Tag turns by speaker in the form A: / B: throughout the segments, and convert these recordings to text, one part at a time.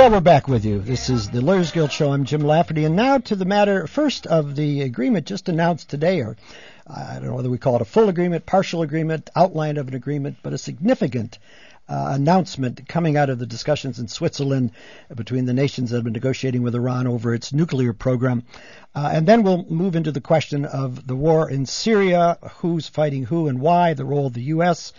A: Well, we're back with you. This is the Lawyers Guild Show. I'm Jim Lafferty. And now to the matter first of the agreement just announced today, or I don't know whether we call it a full agreement, partial agreement, outline of an agreement, but a significant announcement coming out of the discussions in Switzerland between the nations that have been negotiating with Iran over its nuclear program. And then we'll move into the question of the war in Syria, who's fighting who and why, the role of the U.S.,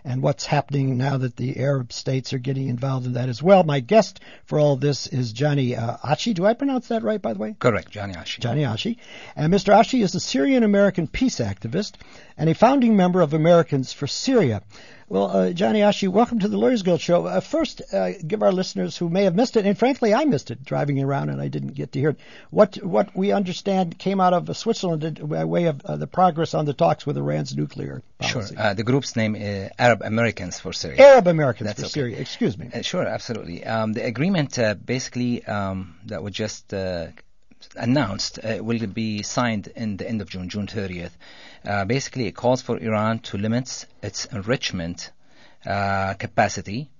A: and what's happening now that the Arab states are getting involved in that as well. My guest for all of this is Johnny Achi. Do I pronounce that right, by the way?
B: Correct, Johnny Achi.
A: Johnny Achi. And Mr. Achi is a Syrian-American peace activist and a founding member of Americans for Syria. Well, Johnny Achi, welcome to the Lawyers Guild Show. First, give our listeners who may have missed it, and frankly, I missed it driving around and I didn't get to hear it, what we understand came out of Switzerland by way of the progress on the talks with Iran's nuclear policy.
B: Sure. The group's name is Arab Americans for Syria.
A: Arab Americans for Syria. Excuse me.
B: Sure, absolutely. The agreement basically that was just announced will be signed in the end of June 30th. Basically, it calls for Iran to limit its enrichment capacity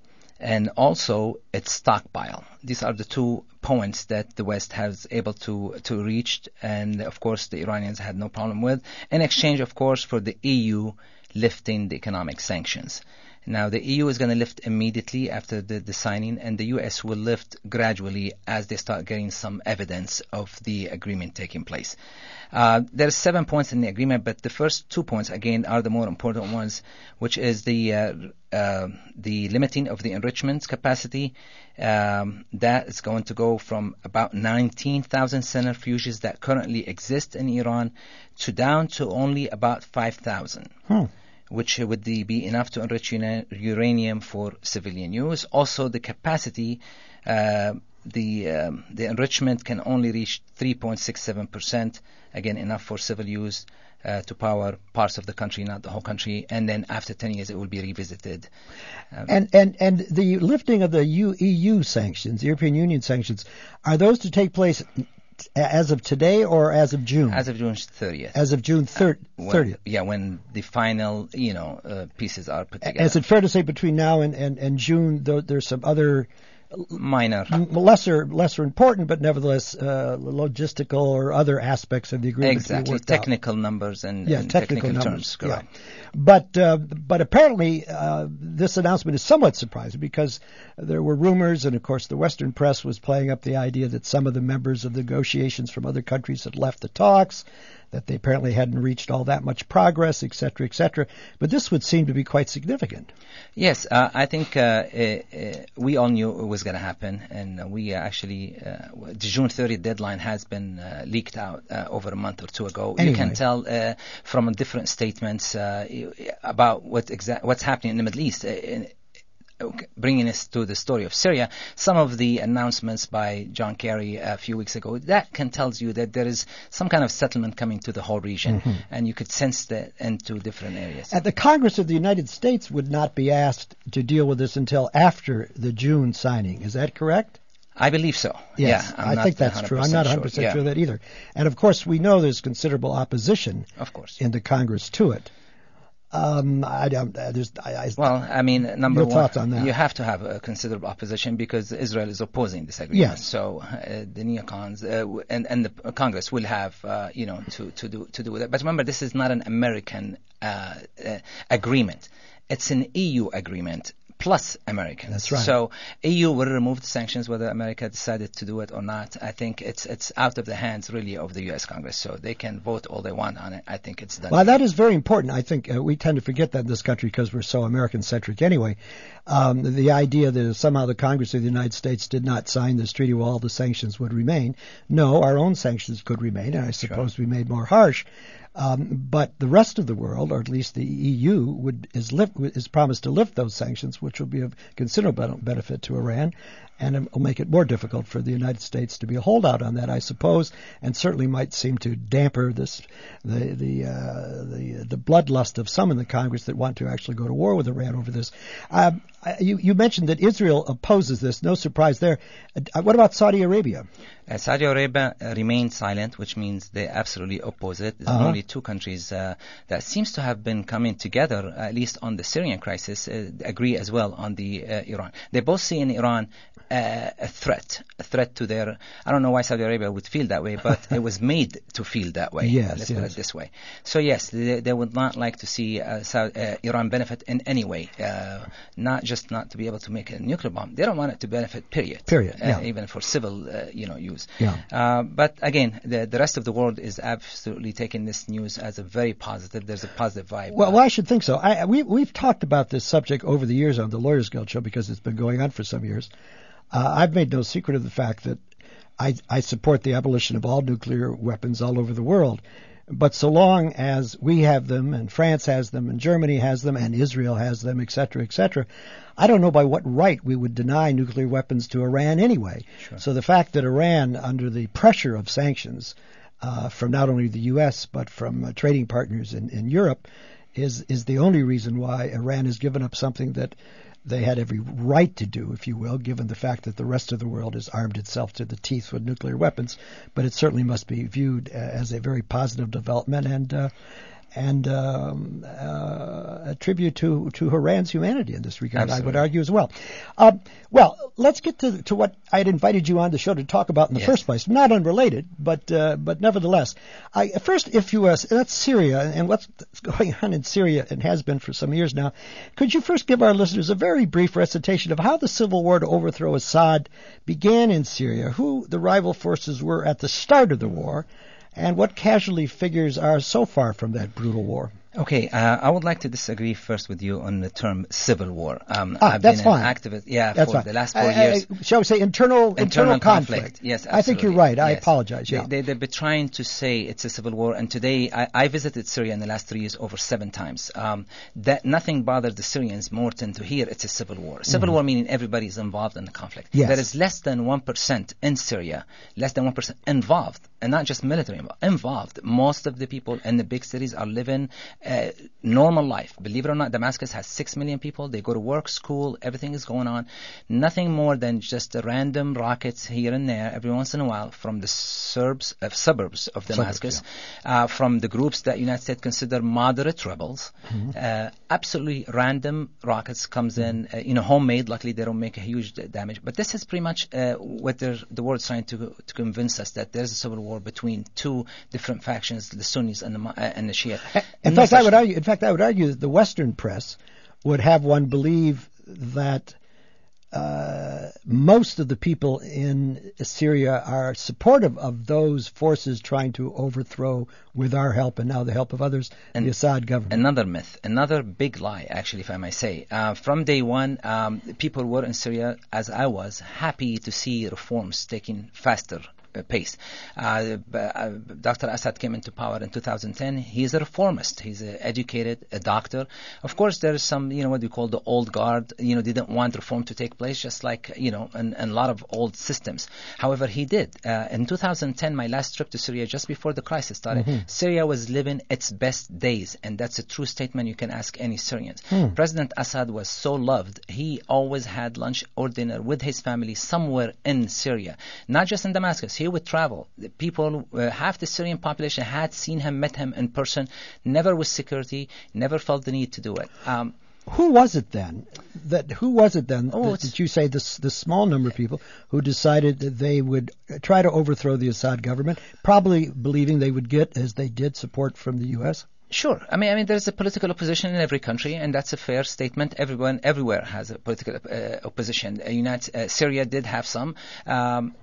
B: and also its stockpile. These are the 2 points that the West has able to reach, and of course the Iranians had no problem with, in exchange, of course, for the EU lifting the economic sanctions. Now, the EU is going to lift immediately after the signing, and the U.S. will lift gradually as they start getting some evidence of the agreement taking place. There are 7 points in the agreement, but the first 2 points, again, are the more important ones, which is the limiting of the enrichment capacity. That is going to go from about 19,000 centrifuges that currently exist in Iran to down to only about 5,000. Which would be enough to enrich uranium for civilian use. Also, the capacity, the enrichment can only reach 3.67%, again, enough for civil use to power parts of the country, not the whole country. And then after 10 years, it will be revisited.
A: And the lifting of the EU sanctions, the European Union sanctions, are those to take place as of today or as of June?
B: As of June 30th.
A: As of June 30th.
B: When the final, pieces are put together.
A: Is it fair to say between now and June, there's some other
B: minor,
A: lesser important, but nevertheless logistical or other aspects of the agreement?
B: Exactly, technical numbers and technical terms. Correct.
A: Yeah. But apparently this announcement is somewhat surprising because there were rumors, and of course the Western press was playing up the idea that some of the members of the negotiations from other countries had left the talks, that they apparently hadn't reached all that much progress, et cetera, et cetera. But this would seem to be quite significant.
B: Yes, I think we all knew it was going to happen, and we actually, the June 30th deadline has been leaked out over a month or two ago. Anyway. You can tell from different statements about what's happening in the Middle East. Bringing us to the story of Syria, some of the announcements by John Kerry a few weeks ago, that can tell you that there is some kind of settlement coming to the whole region, and you could sense that into different areas.
A: The Congress of the United States would not be asked to deal with this until after the June signing. Is that correct?
B: I believe so.
A: Yes, yeah, I think that's true. I'm not 100% sure of that either. And of course, we know there's considerable opposition in the Congress to it. Number one, thoughts on that?
B: You have to have a considerable opposition because Israel is opposing this agreement.
A: Yes.
B: So the neocons and the Congress will have to do that. But remember, this is not an American agreement; it's an EU agreement plus Americans.
A: That's right.
B: So EU will remove the sanctions whether America decided to do it or not. I think it's out of the hands really of the U.S. Congress, so they can vote all they want on it. I think it's done.
A: Well, that is very important. I think we tend to forget that in this country because we're so American-centric anyway. The idea that somehow the Congress of the United States did not sign this treaty while all the sanctions would remain. No, our own sanctions could remain, and I suppose we made more harsh. But the rest of the world, or at least the EU, is promised to lift those sanctions, which will be of considerable benefit to Iran, and it will make it more difficult for the United States to be a holdout on that, I suppose, and certainly might seem to damper the bloodlust of some in the Congress that want to actually go to war with Iran over this. You mentioned that Israel opposes this. No surprise there. What about Saudi Arabia?
B: Saudi Arabia remains silent, which means they absolutely oppose it. There's only two countries that seems to have been coming together, at least on the Syrian crisis, agree as well on the Iran. They both see in Iran a threat to their. I don't know why Saudi Arabia would feel that way, but it was made to feel that way. Let's put it this way. So yes, they would not like to see Iran benefit in any way. Not just not to be able to make a nuclear bomb. They don't want it to benefit. Period. Even for civil, use. But again, the rest of the world is absolutely taking this news as a very positive. There's a positive vibe.
A: Well, I should think so. We've talked about this subject over the years on the Lawyers Guild show because it's been going on for some years. I've made no secret of the fact that I support the abolition of all nuclear weapons all over the world. But so long as we have them, and France has them, and Germany has them, and Israel has them, et cetera, I don't know by what right we would deny nuclear weapons to Iran anyway.
B: Sure.
A: So the fact that Iran, under the pressure of sanctions from not only the U.S. but from trading partners in Europe, is the only reason why Iran has given up something that they had every right to do, if you will, given the fact that the rest of the world has armed itself to the teeth with nuclear weapons. But it certainly must be viewed as a very positive development and a tribute to Iran's humanity in this regard. Absolutely. I would argue as well. Well, let's get to what I had invited you on the show to talk about in the first place. Not unrelated, but nevertheless. First, that's Syria and what's going on in Syria and has been for some years now. Could you first give our listeners a very brief recitation of how the civil war to overthrow Assad began in Syria, who the rival forces were at the start of the war, and what casualty figures are so far from that brutal war?
B: Okay, I would like to disagree first with you on the term civil war.
A: I've
B: been
A: fine.
B: an activist, for fine. The last 4 years.
A: Shall we say internal conflict?
B: Yes, absolutely.
A: I think you're right. I apologize. Yeah.
B: They've been trying to say it's a civil war, and today I visited Syria in the last 3 years over 7 times. That nothing bothered the Syrians more than to hear it's a civil war. Civil war meaning everybody is involved in the conflict.
A: Yes.
B: There is less than 1% in Syria, less than 1% involved, and not just military involved. Most of the people in the big cities are living normal life. Believe it or not, Damascus has 6 million people. They go to work, school, everything is going on. Nothing more than just random rockets here and there every once in a while from the suburbs of Damascus, from the groups that United States consider moderate rebels. Absolutely random rockets comes in, homemade. Luckily, they don't make a huge damage. But this is pretty much what the world's trying to convince us, that there's a civil war between two different factions, the Sunnis and the Shia.
A: In fact, I would argue that the Western press would have one believe that most of the people in Syria are supportive of those forces trying to overthrow, with our help and now the help of others, the Assad government.
B: Another myth, another big lie, actually, if I may say. From day one, people were in Syria, as I was, happy to see reforms taking faster pace. Dr. Assad came into power in 2010. He's a reformist. He's educated, a doctor. Of course, there is some, what we call the old guard, didn't want reform to take place, just like, in a lot of old systems. However, he did. In 2010, my last trip to Syria, just before the crisis started, Syria was living its best days, and that's a true statement. You can ask any Syrians. President Assad was so loved. He always had lunch or dinner with his family somewhere in Syria, not just in Damascus. He would travel. The people, half the Syrian population had seen him, met him in person, never with security, never felt the need to do it.
A: Who was it then that you say the small number of people who decided that they would try to overthrow the Assad government, probably believing they would get, as they did, support from the U.S.?
B: Sure. I mean, there's a political opposition in every country, and that's a fair statement. Everyone, everywhere has a political opposition. Syria did have some.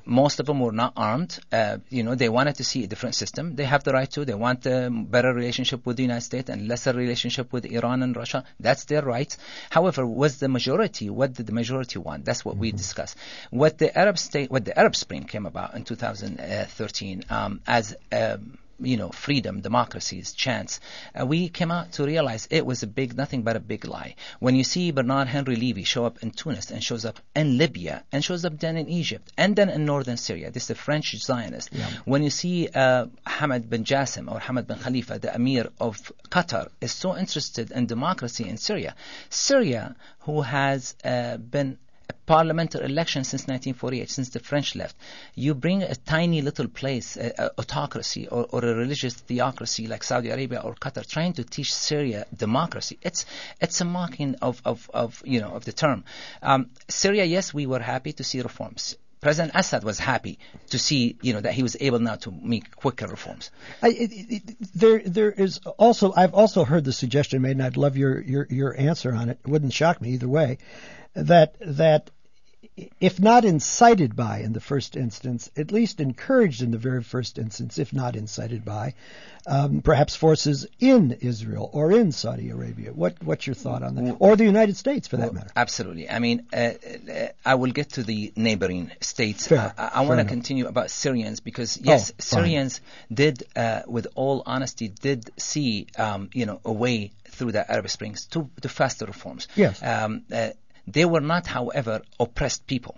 B: Most of them were not armed. They wanted to see a different system. They have the right to. They want a better relationship with the United States and lesser relationship with Iran and Russia. That's their right. However, what did the majority want? That's what we discussed. What the Arab Spring came about in 2013 as freedom, democracy's chance, we came out to realize it was nothing but a big lie. When you see Bernard Henry Levy show up in Tunis and shows up in Libya and shows up then in Egypt and then in northern Syria, this is a French Zionist. Yeah. When you see Hamad bin Jassim or Hamad bin Khalifa, the Emir of Qatar, is so interested in democracy in Syria, who has been a parliamentary elections since 1948, since the French left. You bring a tiny little place, autocracy or a religious theocracy like Saudi Arabia or Qatar, trying to teach Syria democracy. It's a mocking of the term. Syria, yes, we were happy to see reforms. President Assad was happy to see, that he was able now to make quicker reforms.
A: There is also, I've also heard the suggestion made, and I'd love your answer on it. It wouldn't shock me either way, that if not incited by in the first instance, at least encouraged in the very first instance, if not incited by, perhaps forces in Israel or in Saudi Arabia. What's your thought on that? Or the United States, for that matter?
B: Absolutely. I mean, I will get to the neighboring states.
A: Fair.
B: I want to continue about Syrians because, yes, Syrians did, with all honesty, did see, a way through the Arab Springs to faster reforms.
A: Yes.
B: They were not, however, oppressed people.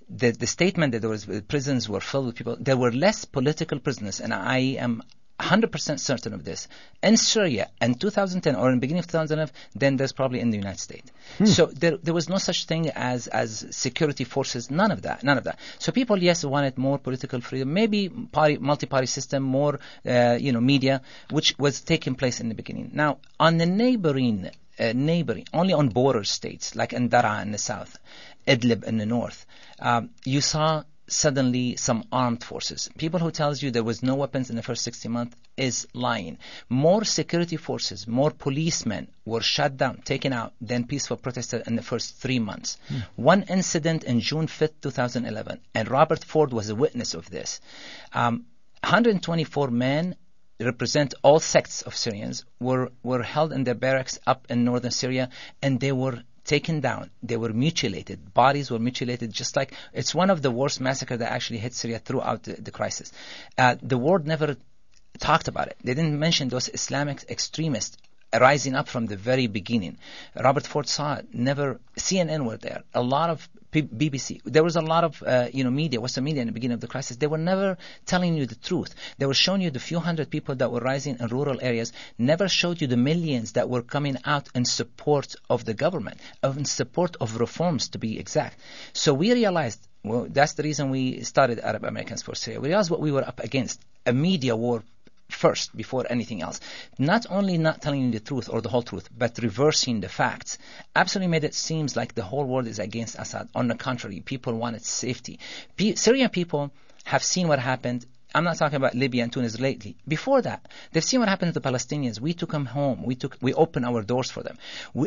B: The statement that prisons were filled with people, there were less political prisoners, and I am 100% certain of this, in Syria in 2010 or in the beginning of 2011 than there's probably in the United States. So there was no such thing as security forces, none of that. So people, yes, wanted more political freedom, maybe multi-party system, more, media, which was taking place in the beginning. Now, on the neighboring, only on border states like in Daraa in the south, Idlib in the north, you saw suddenly some armed forces. People who tells you there was no weapons in the first 60 months is lying. More security forces, more policemen were shut down, taken out than peaceful protesters in the first 3 months. One incident in June 5th, 2011, and Robert Ford was a witness of this. 124 men represent all sects of Syrians were held in their barracks up in northern Syria, and they were taken down. They were mutilated. Bodies were mutilated, just like it's one of the worst massacres that actually hit Syria throughout the crisis. The world never talked about it. They didn't mention those Islamic extremists rising up from the very beginning. Robert Ford saw it. Never. CNN were there. A lot of BBC. There was a lot of media, Western media in the beginning of the crisis. They were never telling you the truth. They were showing you the few hundred people that were rising in rural areas. Never showed you the millions that were coming out in support of the government, in support of reforms, to be exact. So we realized. Well, that's the reason we started Arab Americans for Syria. We realized what we were up against: a media war. First, before anything else. Not only not telling you the truth or the whole truth, but reversing the facts. Absolutely made it seem like the whole world is against Assad. On the contrary, people wanted safety. Syrian people have seen what happened. I'm not talking about Libya and Tunis lately. Before that, they've seen what happened to the Palestinians. We took them home. We opened our doors for them.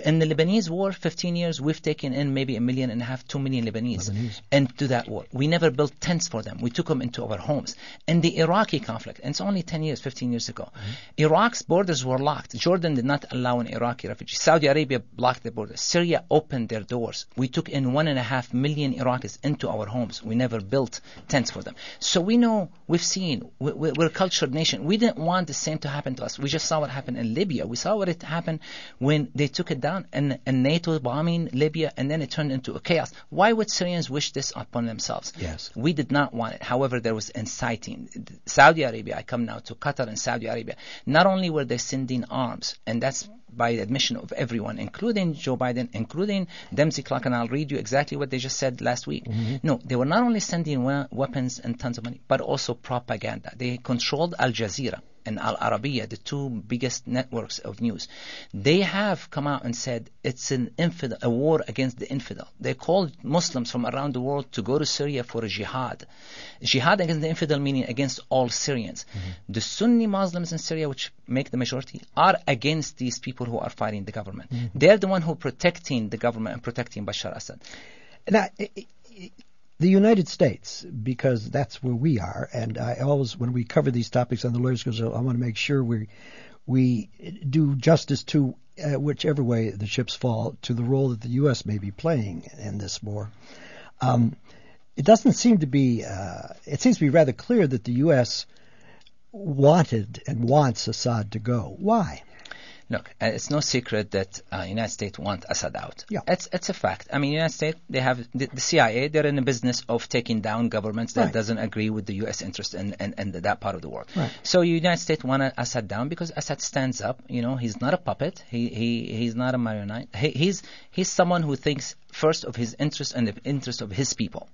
B: In the Lebanese war, 15 years, we've taken in maybe 1.5 million, 2 million Lebanese into that war. We never built tents for them. We took them into our homes. In the Iraqi conflict, and it's only 10 years, 15 years ago, Iraq's borders were locked. Jordan did not allow an Iraqi refugee. Saudi Arabia blocked the borders. Syria opened their doors. We took in 1.5 million Iraqis into our homes. We never built tents for them. So we know, we've seen, we're a cultured nation. We didn't want the same to happen to us. We just saw what happened in Libya. We saw what it happened when they took it down and NATO bombing Libya, and then it turned into a chaos. Why would Syrians wish this upon themselves?
A: Yes. We
B: did not want it. However, there was inciting. Saudi Arabia, I come now to Qatar and Saudi Arabia. Not only were they sending arms, and that's by the admission of everyone, including Joe Biden, including Dempsey Clark, and I'll read you exactly what they just said last week. No, they were not only sending weapons and tons of money, but also propaganda. They controlled Al Jazeera and Al Arabiya, the two biggest networks of news. They have come out and said it's a war against the infidel. They called Muslims from around the world to go to Syria for a jihad. Jihad against the infidel, meaning against all Syrians. The Sunni Muslims in Syria, which make the majority, are against these people who are fighting the government. They're the one who are protecting the government and protecting Bashar Assad.
A: Now, the United States, because that's where we are, and I always, when we cover these topics on the Lawyers Guild Show, I want to make sure we do justice to whichever way the chips fall, to the role that the U.S. may be playing in this war. It doesn't seem to be, it seems to be rather clear that the U.S. wanted and wants Assad to go. Why?
B: Look, it's no secret that United States want Assad out.
A: Yeah.
B: It's a fact. I mean, United States, they have the CIA. They're in the business of taking down governments that doesn't agree with the U.S. interest in that part of the world.
A: Right.
B: So United States want Assad down because Assad stands up. You know, he's not a puppet. He's not a marionette. He's someone who thinks first of his interest and the interest of his people.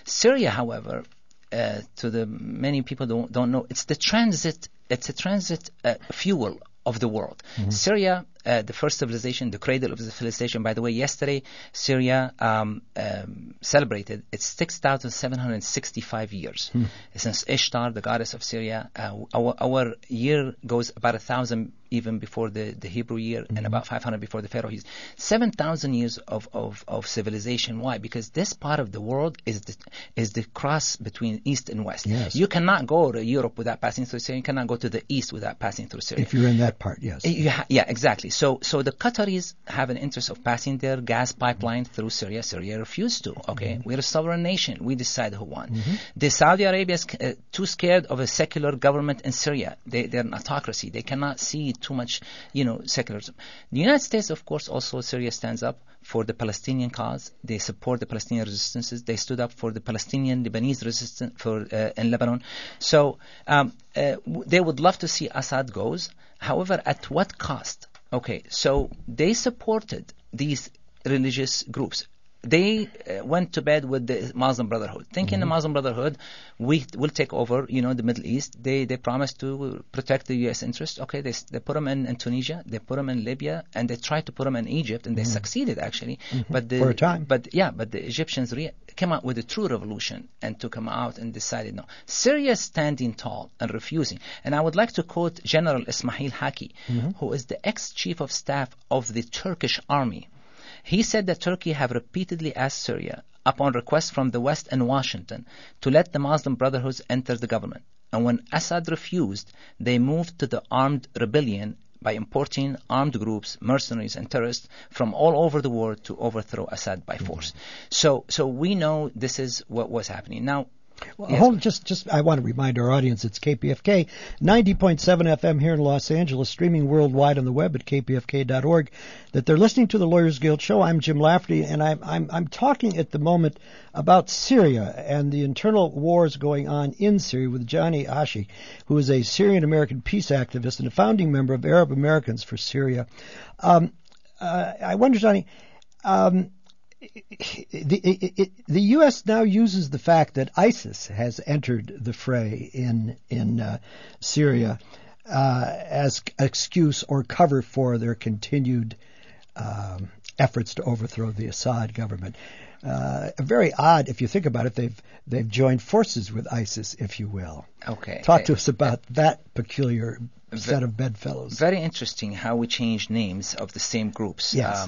B: Syria, however, to the many people don't know, it's a transit fuel of the world. Mm-hmm. Syria, the first civilization, the cradle of the civilization. By the way, yesterday Syria celebrated its 6,765 years since Ishtar, the goddess of Syria. Our year goes about 1,000 even before the Hebrew year, and about 500 before the Pharaoh years. 7,000 years of civilization. Why? Because this part of the world is the cross between East and West.
A: Yes.
B: You cannot go to Europe without passing through Syria. You cannot go to the East without passing through Syria.
A: If you're in that part, yes.
B: Yeah, exactly. So the Qataris have an interest of passing their gas pipeline through Syria. Syria refused to. Okay, we're a sovereign nation. We decide who won. The Saudi Arabia is too scared of a secular government in Syria. They're an autocracy. They cannot see too much, secularism. The United States, of course, also Syria stands up for the Palestinian cause. They support the Palestinian resistances. They stood up for the Palestinian Lebanese resistance in Lebanon. So they would love to see Assad goes. However, at what cost? Okay, so they supported these religious groups. They went to bed with the Muslim Brotherhood, thinking the Muslim Brotherhood will take over, the Middle East. They promised to protect the U.S. interest. Okay, they put them in Tunisia, they put them in Libya, and they tried to put them in Egypt, and they succeeded actually. But
A: for a time.
B: But the Egyptians came out with a true revolution and took them out and decided no. Syria is standing tall and refusing. And I would like to quote General Ismail Haki, who is the ex-chief of staff of the Turkish army. He said that Turkey have repeatedly asked Syria, upon request from the West and Washington, to let the Muslim Brotherhoods enter the government. And when Assad refused, they moved to the armed rebellion by importing armed groups, mercenaries, and terrorists from all over the world to overthrow Assad by force. So we know this is what was happening. Now,
A: well, hold, just I want to remind our audience it's KPFK 90.7 FM here in Los Angeles, streaming worldwide on the web at kpfk.org, that they're listening to the Lawyers Guild show. I'm Jim Lafferty, and I'm talking at the moment about Syria and the internal wars going on in Syria with Johnny Achi, who is a Syrian-American peace activist and a founding member of Arab Americans for Syria. I wonder, Johnny, the U.S. now uses the fact that ISIS has entered the fray in Syria as excuse or cover for their continued efforts to overthrow the Assad government. Very odd, if you think about it. They've joined forces with ISIS, if you will.
B: Okay.
A: Talk to us about that peculiar set of bedfellows.
B: Very interesting how we change names of the same groups.
A: Yes.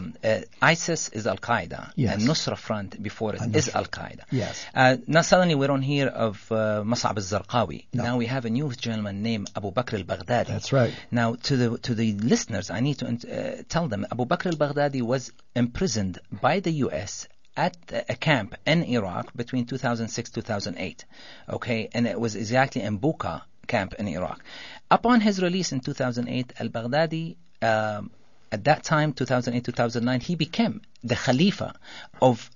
B: ISIS is Al-Qaeda,
A: yes.
B: and Nusra Front before it is Al-Qaeda.
A: Yes.
B: Now suddenly we don't hear of Mus'ab al-Zarqawi.
A: No.
B: Now we have a new gentleman named Abu Bakr al-Baghdadi.
A: That's right.
B: Now to the listeners, I need to tell them Abu Bakr al-Baghdadi was imprisoned by the U.S. at a camp in Iraq between 2006-2008. Okay, and it was exactly in Buqa camp in Iraq. Upon his release in 2008, al-Baghdadi, at that time, 2008-2009, he became the Khalifa of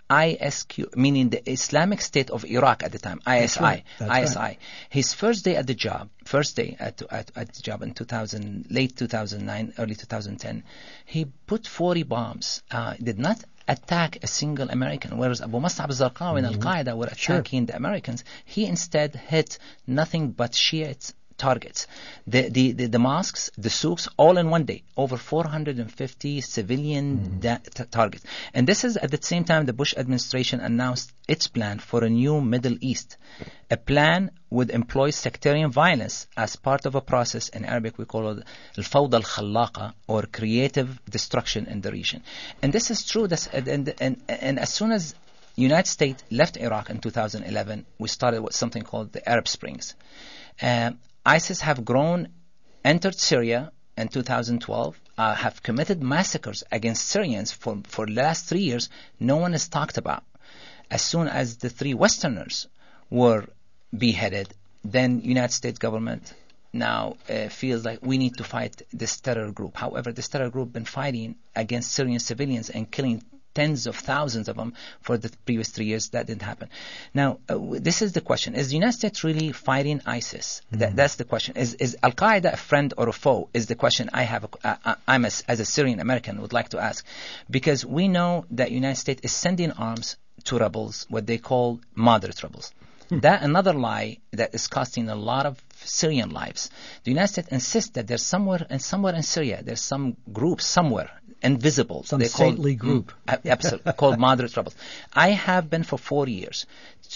B: ISQ, meaning the Islamic State of Iraq at the time, ISI.
A: That's
B: ISI.
A: Right.
B: His first day at the job in late 2009, early 2010, he put 40 bombs. Did not attack a single American, whereas Abu Mus'ab al-Zarqawi and Al-Qaeda were attacking the Americans. He instead hit nothing but Shiite targets. The mosques, the souks, all in one day. Over 450 civilian targets. And this is at the same time the Bush administration announced its plan for a new Middle East. A plan would employ sectarian violence as part of a process. In Arabic we call it al-fawda al-khallaqa, or creative destruction in the region. And this is true. And as soon as United States left Iraq in 2011, we started with something called the Arab Springs. ISIS have grown, entered Syria in 2012, have committed massacres against Syrians for the last 3 years. No one has talked about. As soon as the 3 Westerners were beheaded, then United States government now feels like we need to fight this terror group. However, this terror group been fighting against Syrian civilians and killing tens of thousands of them for the previous 3 years. That didn't happen. Now, this is the question. Is the United States really fighting ISIS? That's the question. Is Al-Qaeda a friend or a foe? Is the question I have. As a Syrian American, would like to ask. Because we know that the United States is sending arms to rebels, what they call moderate rebels. That another lie that is costing a lot of Syrian lives. The United States insists that there's somewhere in Syria, there's some group somewhere, invisible.
A: Some saintly group.
B: Absolutely, called moderate rebels. I have been for 4 years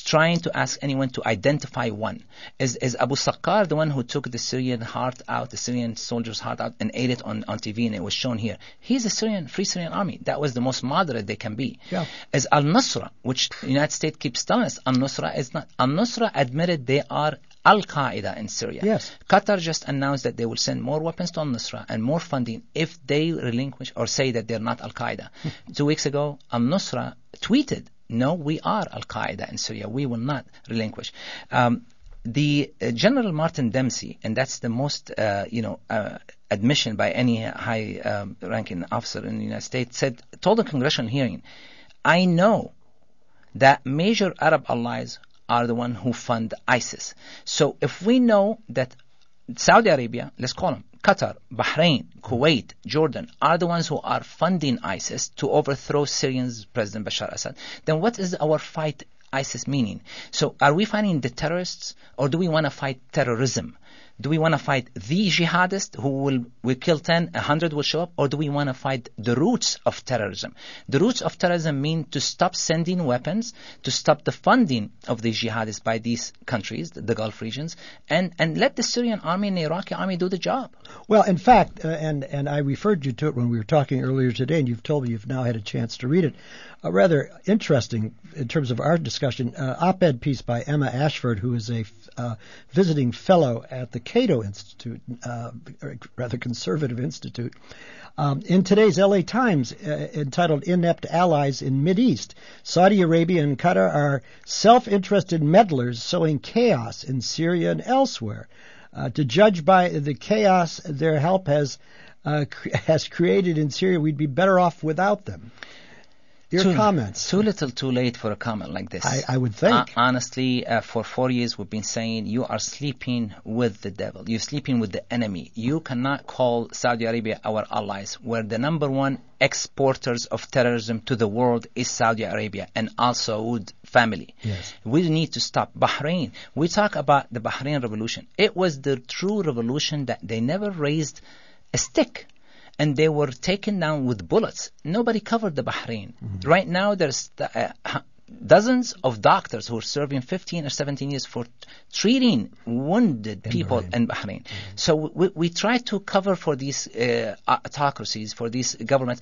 B: trying to ask anyone to identify one. Is Abu Saqqar the one who took the Syrian heart out, the Syrian soldier's heart out, and ate it on TV, and it was shown here? He's a Free Syrian Army. That was the most moderate they can be.
A: Yeah.
B: Is Al-Nusra, which the United States keeps telling us, Al-Nusra is not. Al-Nusra admitted they are Al-Qaeda in Syria.
A: Yes.
B: Qatar just announced that they will send more weapons to Al-Nusra and more funding if they relinquish or say that they're not Al-Qaeda. 2 weeks ago, Al-Nusra tweeted, no, we are Al-Qaeda in Syria. We will not relinquish. The General Martin Dempsey, and that's the most, admission by any high-ranking officer in the United States, told a congressional hearing, I know that major Arab allies are the one who fund ISIS. So if we know that Saudi Arabia, let's call them, Qatar, Bahrain, Kuwait, Jordan, are the ones who are funding ISIS to overthrow Syria's President Bashar Assad, then what is our fight ISIS meaning? So are we fighting the terrorists, or do we want to fight terrorism? Do we want to fight the jihadists who will kill 10, 100 will show up, or do we want to fight the roots of terrorism? The roots of terrorism mean to stop sending weapons, to stop the funding of the jihadists by these countries, the Gulf regions, and let the Syrian army and the Iraqi army do the job.
A: Well, in fact, and I referred you to it when we were talking earlier today, and you've told me you've now had a chance to read it. A rather interesting, in terms of our discussion, op-ed piece by Emma Ashford, who is a visiting fellow at the Cato Institute, rather conservative institute, in today's LA Times, entitled Inept Allies in Mideast. Saudi Arabia and Qatar are self-interested meddlers sowing chaos in Syria and elsewhere. To judge by the chaos their help has created in Syria, we'd be better off without them. Your comments.
B: Too little, too late for a comment like this.
A: I would think.
B: Honestly, for 4 years we've been saying you are sleeping with the devil. You're sleeping with the enemy. You cannot call Saudi Arabia our allies, where the number one exporters of terrorism to the world is Saudi Arabia and Al Saud family.
A: Yes.
B: We need to stop. Bahrain. We talk about the Bahrain revolution. It was the true revolution that they never raised a stick. And they were taken down with bullets. Nobody covered the Bahrain. Mm-hmm. Right now, there's dozens of doctors who are serving 15 or 17 years for treating wounded people in Bahrain. Mm-hmm. So we try to cover for these autocracies, for these governments.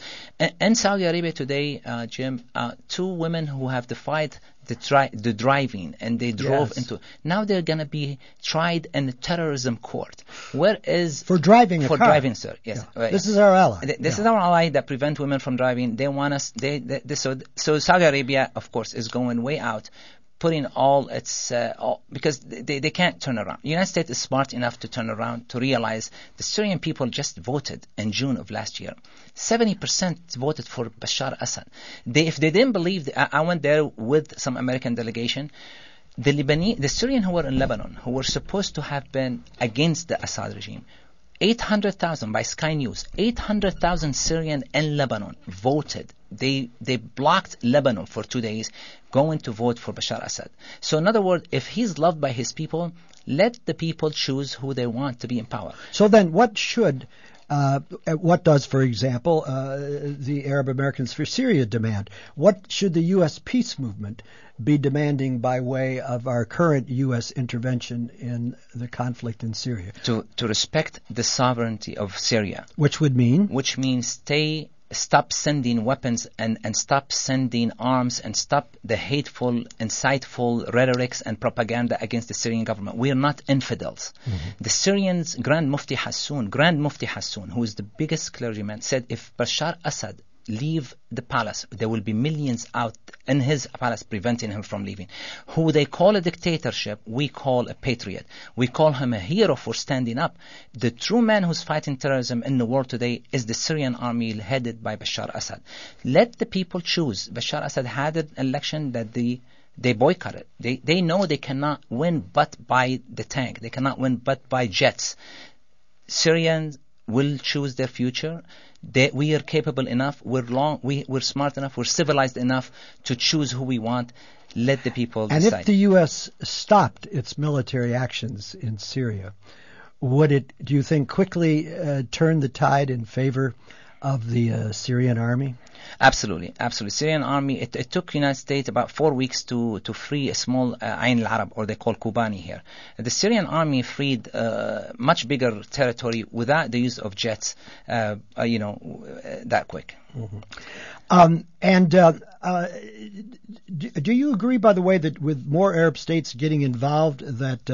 B: In Saudi Arabia today, Jim, 2 women who have defied the driving, and they drove into. Now they're going to be tried in the terrorism court. Where is
A: for driving a car?
B: For driving, sir. Yes.
A: Yeah. This is our ally.
B: This is our ally that prevent women from driving. They want us. So Saudi Arabia, of course, is going way out, putting all its because they can't turn around. The United States is smart enough to turn around to realize the Syrian people just voted in June of last year. 70% voted for Bashar Assad. If they didn't believe, I went there with some American delegation. The Syrian who were in Lebanon, who were supposed to have been against the Assad regime, 800,000 by Sky News, 800,000 Syrian in Lebanon voted. They blocked Lebanon for 2 days going to vote for Bashar Assad. So in other words, if he's loved by his people, let the people choose who they want to be in power.
A: So then what does, for example, the Arab Americans for Syria demand? What should the U.S. peace movement be demanding by way of our current U.S. intervention in the conflict in Syria?
B: To respect the sovereignty of Syria.
A: Which would mean?
B: Which means stop sending weapons and stop sending arms and stop the hateful, insightful rhetorics and propaganda against the Syrian government. We are not infidels. Mm-hmm. The Syrians, Grand Mufti Hassoun, who is the biggest clergyman, said if Bashar Assad leave the palace. There will be millions out in his palace preventing him from leaving. Who they call a dictatorship, we call a patriot. We call him a hero for standing up. The true man who's fighting terrorism in the world today is the Syrian army headed by Bashar Assad. Let the people choose. Bashar Assad had an election that they boycotted. They know they cannot win but by the tank. They cannot win but by jets. Syrians will choose their future. We are capable enough, we're smart enough, we're civilized enough to choose who we want. Let the people decide.
A: And if the U.S. stopped its military actions in Syria, would it, do you think, quickly turn the tide in favor of the Syrian army?
B: Absolutely. Syrian army, it took United States about 4 weeks to free a small Ain al-Arab, or they call Kobani here. The Syrian army freed much bigger territory without the use of jets, that quick.
A: Mm-hmm. Do you agree, by the way, that with more Arab states getting involved, that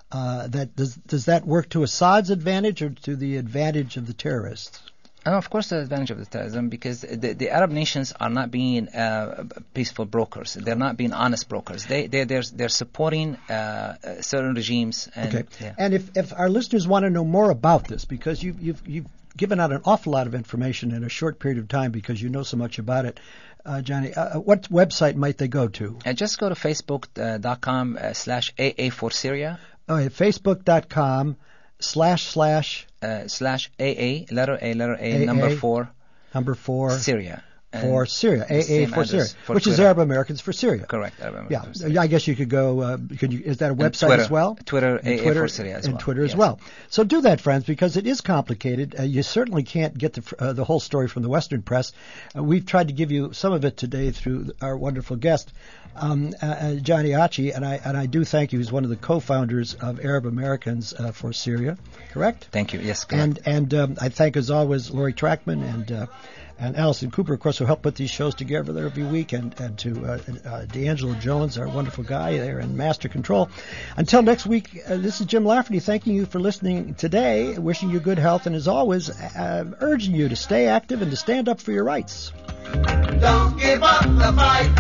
A: does that work to Assad's advantage or to the advantage of the terrorists?
B: Of course, the advantage of the terrorism, because the Arab nations are not being peaceful brokers. They're not being honest brokers. They're supporting certain regimes. And,
A: okay.
B: Yeah.
A: And if our listeners want to know more about this, because you've given out an awful lot of information in a short period of time, because you know so much about it, Johnny, what website might they go to?
B: Just go to facebook.com/AA4Syria.
A: Facebook.com//
B: /AA, letter A, number 4, Syria.
A: For Syria, AA4Syria, which is
B: Twitter.
A: Arab Americans for Syria.
B: Correct, Arab Americans for Syria.
A: Yeah, I guess you could go, is that a website
B: Twitter,
A: as well?
B: Twitter, AA4Syria as well.
A: And Twitter as
B: yes.
A: well. So do that, friends, because it is complicated. You certainly can't get the whole story from the Western press. We've tried to give you some of it today through our wonderful guest, Johnny Achi, and I do thank you. He's one of the co-founders of Arab Americans for Syria, correct?
B: Thank you, yes, correct.
A: And I thank, as always, Lori Trackman and Allison Cooper, of course, who help put these shows together every week, and to D'Angelo Jones, our wonderful guy there in Master Control. Until next week, this is Jim Lafferty thanking you for listening today, wishing you good health, and as always, urging you to stay active and to stand up for your rights. Don't give up the fight.